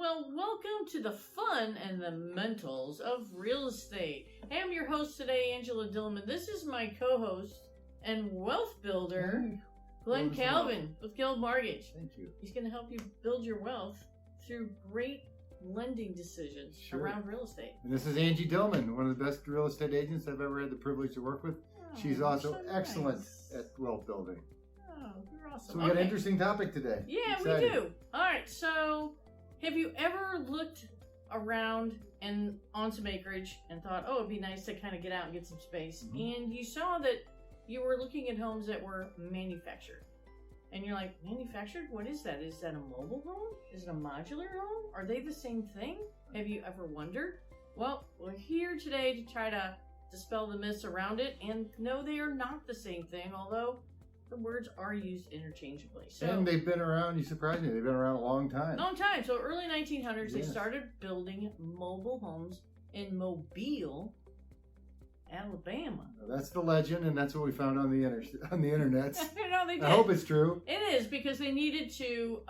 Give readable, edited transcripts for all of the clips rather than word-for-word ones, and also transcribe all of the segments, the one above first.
Well, welcome to the fun and the mentals of real estate. I am your host today, Angela Dillmon. This is my co-host and wealth builder, Glen Calvin with Guild Mortgage. Thank you. He's going to help you build your wealth through great lending decisions around real estate. And this is Angie Dillmon, one of the best real estate agents I've ever had the privilege to work with. She's also excellent at wealth building. Oh, you're awesome. So we got an interesting topic today. Yeah, we do. All right, so have you ever looked around and on some acreage and thought, oh, it'd be nice to kind of get out and get some space, and you saw that you were looking at homes that were manufactured? And you're like, manufactured? What is that? Is that a mobile home? Is it a modular home? Are they the same thing? Have you ever wondered? Well, we're here today to try to dispel the myths around it. And no, they are not the same thing, although the words are used interchangeably. So, and they've been around, you surprised me, they've been around a long time. Long time. So early 1900s, they started building mobile homes in Mobile, Alabama. Well, that's the legend, and that's what we found on the internet. No, they did. I hope it's true. It is, because they needed to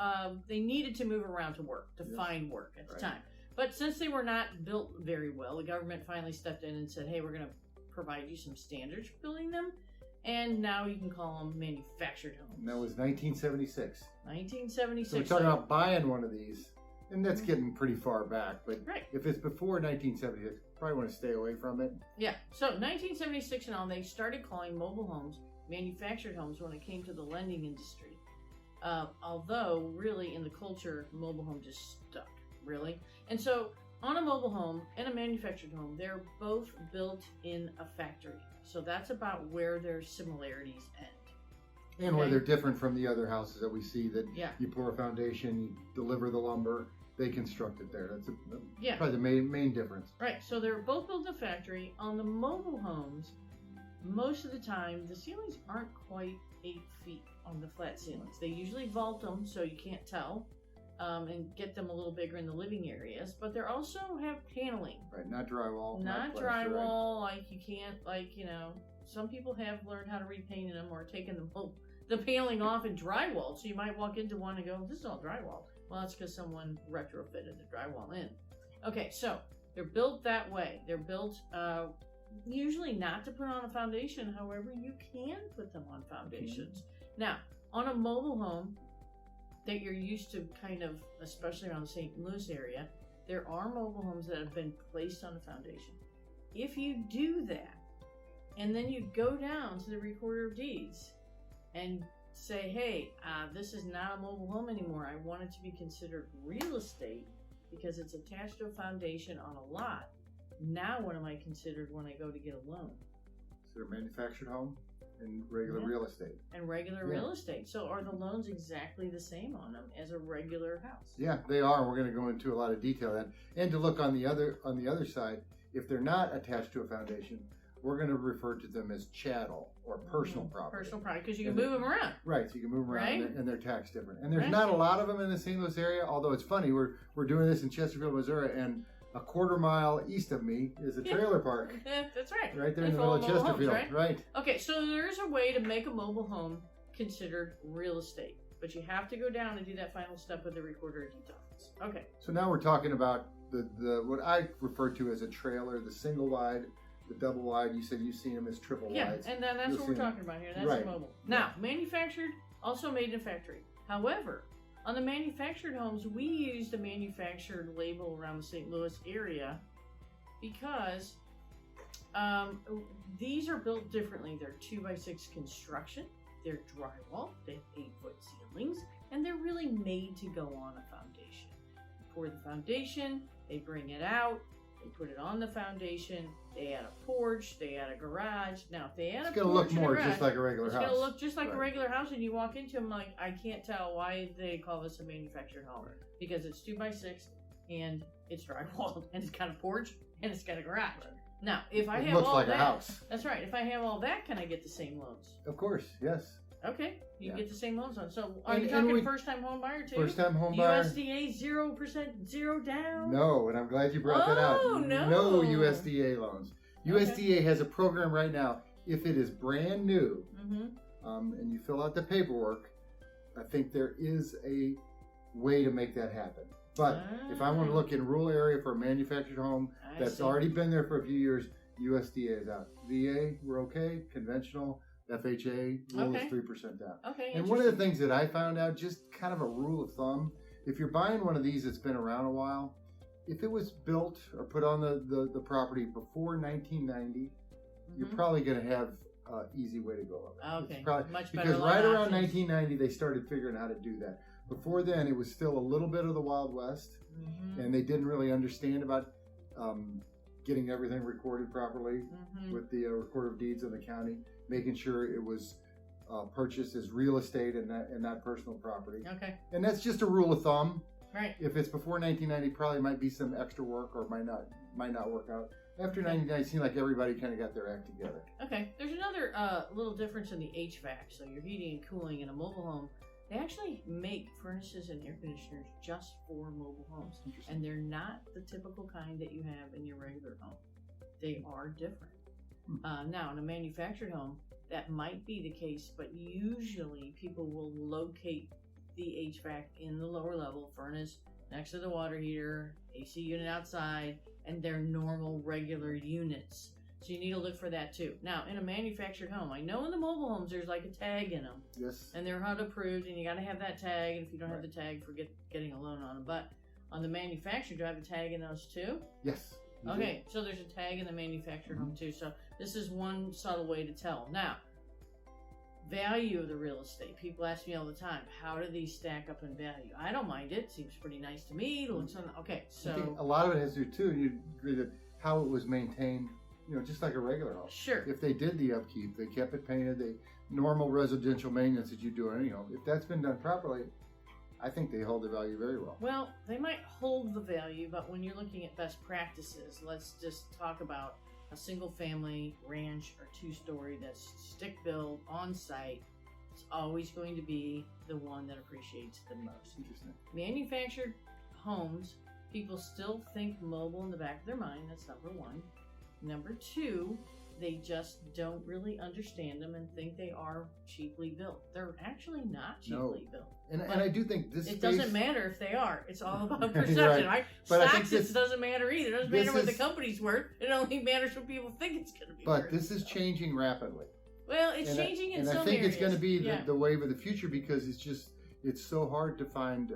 move around to work, to find work at the time. But since they were not built very well, the government finally stepped in and said, hey, we're going to provide you some standards for building them, and now you can call them manufactured homes. And that was 1976. 1976. So we're talking about buying one of these, and that's getting pretty far back. But if it's before 1976, probably want to stay away from it. Yeah. So 1976 and on, they started calling mobile homes manufactured homes when it came to the lending industry. Although, really, in the culture, mobile home just stuck, really. And so, on a mobile home and a manufactured home, they're both built in a factory. So that's about where their similarities end. And where they're different from the other houses that we see that you pour a foundation, you deliver the lumber, they construct it there. That's probably the main difference. Right. So they're both built in a factory. On the mobile homes, most of the time, the ceilings aren't quite 8 feet on the flat ceilings. They usually vault them so you can't tell, and get them a little bigger in the living areas. But they also have paneling. Right, not drywall. Not drywall, like you can't, some people have learned how to repaint them or taken the paneling off and drywall. So you might walk into one and go, this is all drywall. Well, that's because someone retrofitted the drywall in. Okay, so they're built that way. They're built usually not to put on a foundation. However, you can put them on foundations. Now, on a mobile home that you're used to, kind of, especially around the St. Louis area, there are mobile homes that have been placed on a foundation. If you do that, and then you go down to the recorder of deeds and say, hey, this is not a mobile home anymore. I want it to be considered real estate because it's attached to a foundation on a lot. Now what am I considered when I go to get a loan? So they're manufactured home and regular real estate. And regular real estate. So are the loans exactly the same on them as a regular house? Yeah, they are. We're going to go into a lot of detail then. And to look on the other side, if they're not attached to a foundation, we're going to refer to them as chattel or personal property. Personal property, because you can move them around. Right, so you can move them around and they're taxed different. And there's not a lot of them in the St. Louis area, although it's funny, we're doing this in Chesterfield, Missouri, and a quarter mile east of me is a trailer park. That's right. Right there in the middle of Chesterfield. Homes, right? Okay, so there's a way to make a mobile home considered real estate. But you have to go down and do that final step with the recorder of deeds office. Okay. So now we're talking about the what I refer to as a trailer, the single wide, the double wide. You said you've seen them as triple wides. Yeah, and then that's what we're talking about here. That's a mobile. Now, manufactured, also made in a factory. However, on the manufactured homes, we use the manufactured label around the St. Louis area because these are built differently. They're 2x6 construction. They're drywall. They have 8-foot ceilings, and they're really made to go on a foundation. You pour the foundation, they bring it out, they put it on the foundation, they add a porch, they add a garage. Now, if they add it's going to look more just like a regular house. It's going to look just like a regular house, and you walk into them like, I can't tell why they call this a manufactured home. Because it's 2x6, and it's drywall, and it's got a porch, and it's got a garage. Now, if I have all that, a house. That's right. If I have all that, can I get the same loans? Of course, yes. Okay, you get the same loans on. So, are you talking first-time home buyer too? First-time home buyer. USDA 0%, 0 down. No, and I'm glad you brought that out. Oh no, no USDA loans. USDA has a program right now. If it is brand new, and you fill out the paperwork, I think there is a way to make that happen. But if I want to look in rural area for a manufactured home that's already been there for a few years, USDA is out. VA, we're okay. Conventional, FHA, rule is 3% down. Okay. And one of the things that I found out, just kind of a rule of thumb, if you're buying one of these that's been around a while, if it was built or put on the property before 1990, you're probably going to have an easy way to go. Okay. Much better. Because right around 1990, they started figuring out how to do that. Before then, it was still a little bit of the Wild West, and they didn't really understand about getting everything recorded properly with the recorder of deeds of the county, making sure it was purchased as real estate and not personal property. Okay. And that's just a rule of thumb. Right. If it's before 1990, probably might be some extra work or might not work out. After 1990, it seemed like everybody kind of got their act together. Okay. There's another little difference in the HVAC. So your heating and cooling in a mobile home, they actually make furnaces and air conditioners just for mobile homes. And they're not the typical kind that you have in your regular home. They are different. Now, in a manufactured home, that might be the case, but usually people will locate the HVAC in the lower level, furnace next to the water heater, AC unit outside, and their normal regular units. So you need to look for that too. Now, in a manufactured home, I know in the mobile homes there's like a tag in them. Yes. And they're HUD approved, and you got to have that tag. And if you don't have the tag, forget getting a loan on them. But on the manufactured, do I have a tag in those too? Yes. Okay, so there's a tag in the manufactured home too. So this is one subtle way to tell. Now, value of the real estate. People ask me all the time, how do these stack up in value? I don't mind it. Seems pretty nice to me. It looks okay. So I think a lot of it has to do too. You agree that how it was maintained, just like a regular house. Sure. If they did the upkeep, they kept it painted, the normal residential maintenance that you do in any home. If that's been done properly, I think they hold the value very well. Well, they might hold the value, but when you're looking at best practices, let's just talk about a single family ranch or 2-story that's stick built on site. It's always going to be the one that appreciates the most. Interesting. Manufactured homes, people still think mobile in the back of their mind. That's number one. Number two, they just don't really understand them and think they are cheaply built. They're actually not cheaply built. And I do think this it doesn't matter if they are. It's all about perception, right? But Stocks, it doesn't matter either. It doesn't matter what the company's worth. It only matters what people think it's going to be worth. But this is changing rapidly. Well, it's changing in some areas. And I think it's going to be the wave of the future because it's so hard to find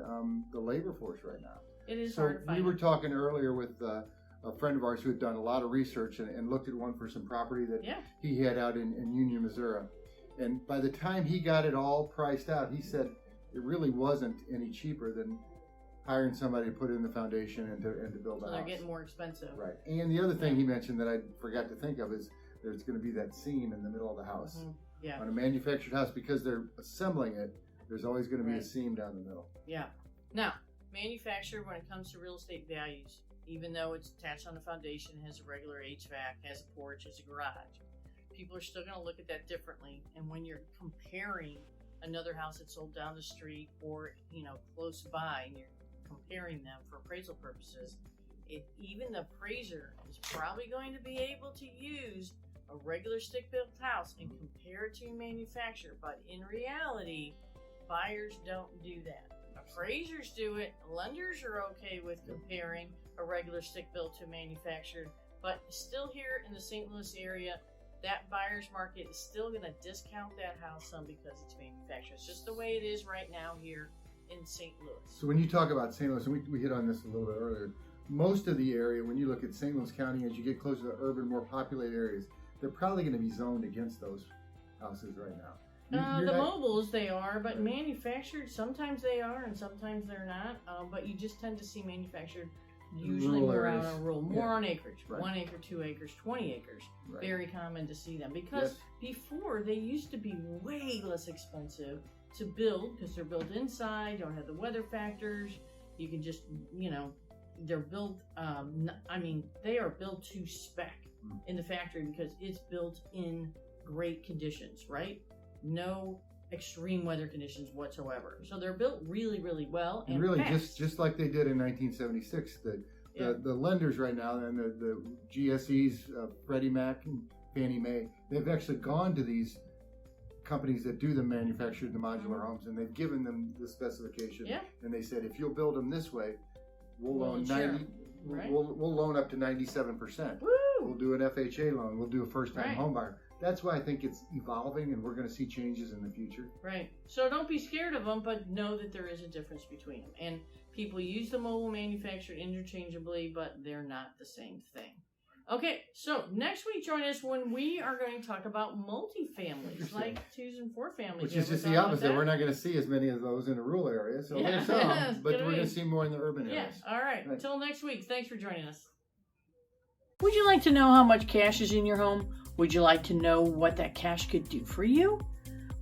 the labor force right now. It is hard to find. We were talking earlier with a friend of ours who had done a lot of research and looked at one for some property that he had out in Union, Missouri. And by the time he got it all priced out, he said it really wasn't any cheaper than hiring somebody to put in the foundation and to build a house. So they're getting more expensive. Right. And the other thing he mentioned that I forgot to think of is there's going to be that seam in the middle of the house. Yeah. On a manufactured house, because they're assembling it, there's always going to be a seam down the middle. Yeah. Now, manufactured, when it comes to real estate values, even though it's attached on the foundation, has a regular HVAC, has a porch, has a garage, people are still going to look at that differently. And when you're comparing another house that's sold down the street or close by, and you're comparing them for appraisal purposes, even the appraiser is probably going to be able to use a regular stick-built house and compare it to manufactured. But in reality, buyers don't do that. Appraisers do it. Lenders are okay with comparing a regular stick-built to manufactured. But still here in the St. Louis area, that buyer's market is still going to discount that house some because it's manufactured. It's just the way it is right now here in St. Louis. So when you talk about St. Louis, and we hit on this a little bit earlier, most of the area, when you look at St. Louis County, as you get closer to urban, more populated areas, they're probably going to be zoned against those houses right now. The mobiles, they are, but manufactured, sometimes they are and sometimes they're not. But you just tend to see manufactured usually more out on rural, more on acreage. 1 acre, 2 acres, 20 acres. Very common to see them because before they used to be way less expensive to build because they're built inside, don't have the weather factors. You can just, they're built, they are built to spec in the factory because it's built in great conditions, right? No extreme weather conditions whatsoever. So they're built really, really well. And really fast. just like they did in 1976. The lenders right now and the GSEs, Freddie Mac and Fannie Mae, they've actually gone to these companies that do the manufactured, the modular homes, and they've given them the specification. And they said, if you'll build them this way, we'll loan insure 90. Right. We'll loan up to 97%. Woo! We'll do an FHA loan. We'll do a first-time Right. home buyer. That's why I think it's evolving, and we're going to see changes in the future. Right. So don't be scared of them, but know that there is a difference between them. And people use the mobile manufactured interchangeably, but they're not the same thing. Okay, so next week join us when we are going to talk about multifamilies, like 2s and 4 families. Which is just the opposite. We're not going to see as many of those in the rural areas. So there's some, but we're going to see more in the urban areas. Yeah, all right. Until next week, thanks for joining us. Would you like to know how much cash is in your home? Would you like to know what that cash could do for you?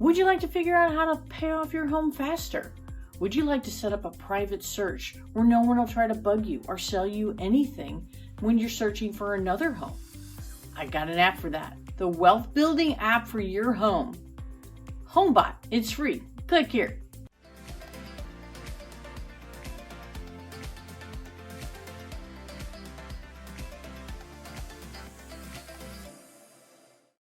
Would you like to figure out how to pay off your home faster? Would you like to set up a private search where no one will try to bug you or sell you anything when you're searching for another home? I got an app for that. The wealth building app for your home. HomeBot. It's free. Click here.